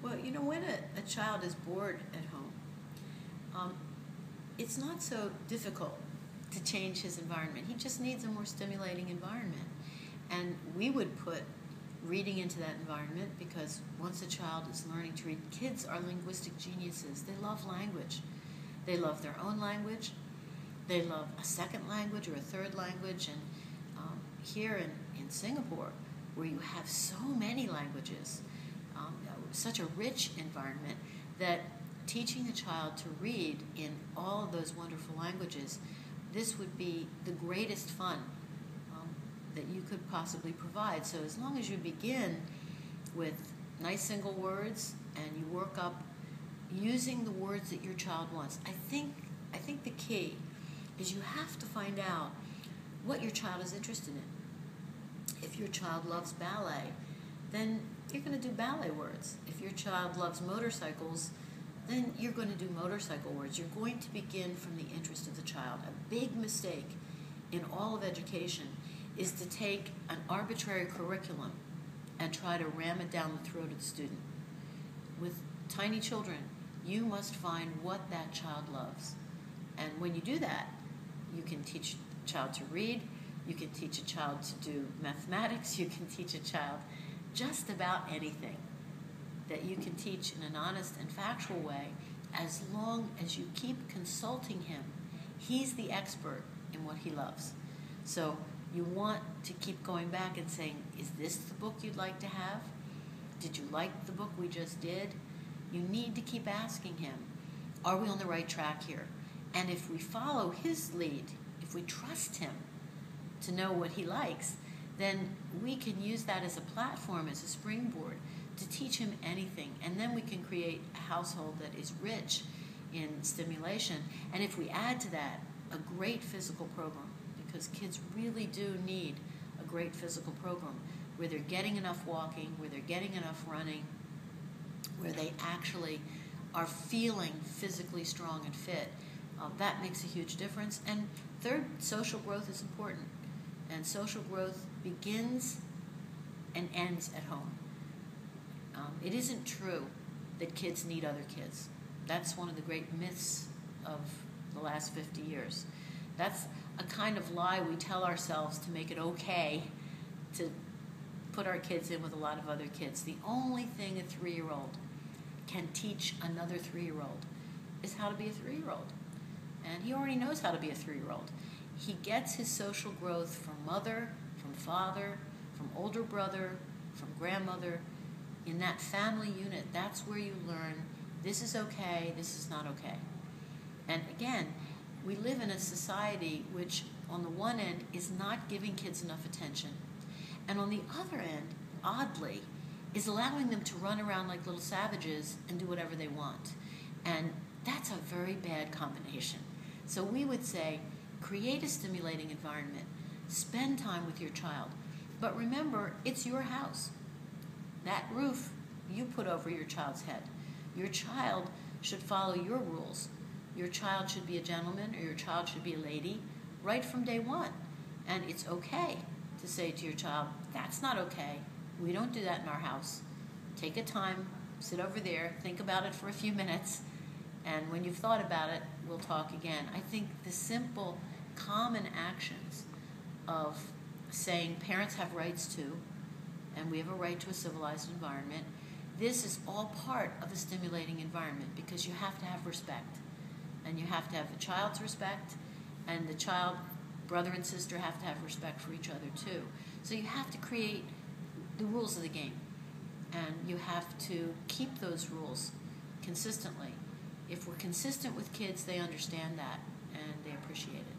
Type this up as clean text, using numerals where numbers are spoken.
Well, you know, when a child is bored at home, um, it's not so difficult to change his environment. He just needs a more stimulating environment. And we would put reading into that environment because once a child is learning to read, kids are linguistic geniuses. They love language. They love their own language. They love a second language or a third language. And here in Singapore, where you have so many languages, such a rich environment, that teaching a child to read in all of those wonderful languages, this would be the greatest fun that you could possibly provide. So as long as you begin with nice single words and you work up using the words that your child wants, I think the key is you have to find out what your child is interested in. If your child loves ballet, then you're going to do ballet words. If your child loves motorcycles, then you're going to do motorcycle words. You're going to begin from the interest of the child. A big mistake in all of education is to take an arbitrary curriculum and try to ram it down the throat of the student. With tiny children, you must find what that child loves. And when you do that, you can teach a child to read, you can teach a child to do mathematics, you can teach a child just about anything that you can teach in an honest and factual way, as long as you keep consulting him. He's the expert in what he loves. So you want to keep going back and saying, is this the book you'd like to have? Did you like the book we just did? You need to keep asking him, are we on the right track here? And if we follow his lead, if we trust him to know what he likes, then we can use that as a platform, as a springboard, to teach him anything. And then we can create a household that is rich in stimulation. And if we add to that a great physical program, because kids really do need a great physical program where they're getting enough walking, where they're getting enough running, where they actually are feeling physically strong and fit, that makes a huge difference. And third, social growth is important. And social growth begins and ends at home. It isn't true that kids need other kids. That's one of the great myths of the last 50 years. That's a kind of lie we tell ourselves to make it okay to put our kids in with a lot of other kids. The only thing a 3-year-old can teach another 3-year-old is how to be a 3-year-old. And he already knows how to be a 3-year-old. He gets his social growth from mother, from father, from older brother, from grandmother. In that family unit, that's where you learn this is okay, this is not okay. And again, we live in a society which, on the one end, is not giving kids enough attention. And on the other end, oddly, is allowing them to run around like little savages and do whatever they want. And that's a very bad combination. So we would say, create a stimulating environment. Spend time with your child. But remember, it's your house. That roof you put over your child's head. Your child should follow your rules. Your child should be a gentleman, or your child should be a lady, right from day one. And it's okay to say to your child, that's not okay. We don't do that in our house. Take a time, sit over there, think about it for a few minutes, and when you've thought about it, we'll talk again. I think the simple, common actions of saying parents have rights too, and we have a right to a civilized environment, this is all part of a stimulating environment, because you have to have respect. And you have to have the child's respect, and the child, brother and sister, have to have respect for each other too. So you have to create the rules of the game, and you have to keep those rules consistently. If we're consistent with kids, they understand that, and they appreciate it.